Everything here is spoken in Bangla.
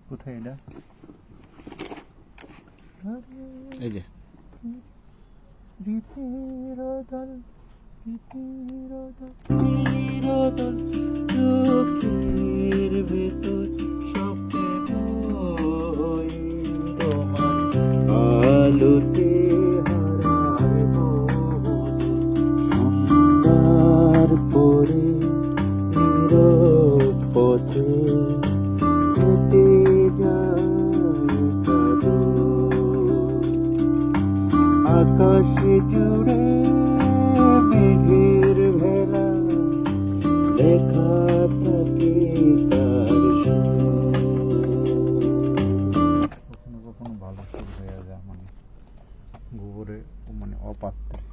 কোথায় এটা? এই যে চোখের ভেতর স্বপ্ন হয়ে তোমার আলোতে হারায় সুন্দর করে নীরব পথে হেঁটে যায় কাদো আকাশে জুড়ে মেঘের ভেলা লেখা থাকে তার কখনো কখনো ভালো সুর হয়ে যায় মানে গোবরে মানে অপাত্রে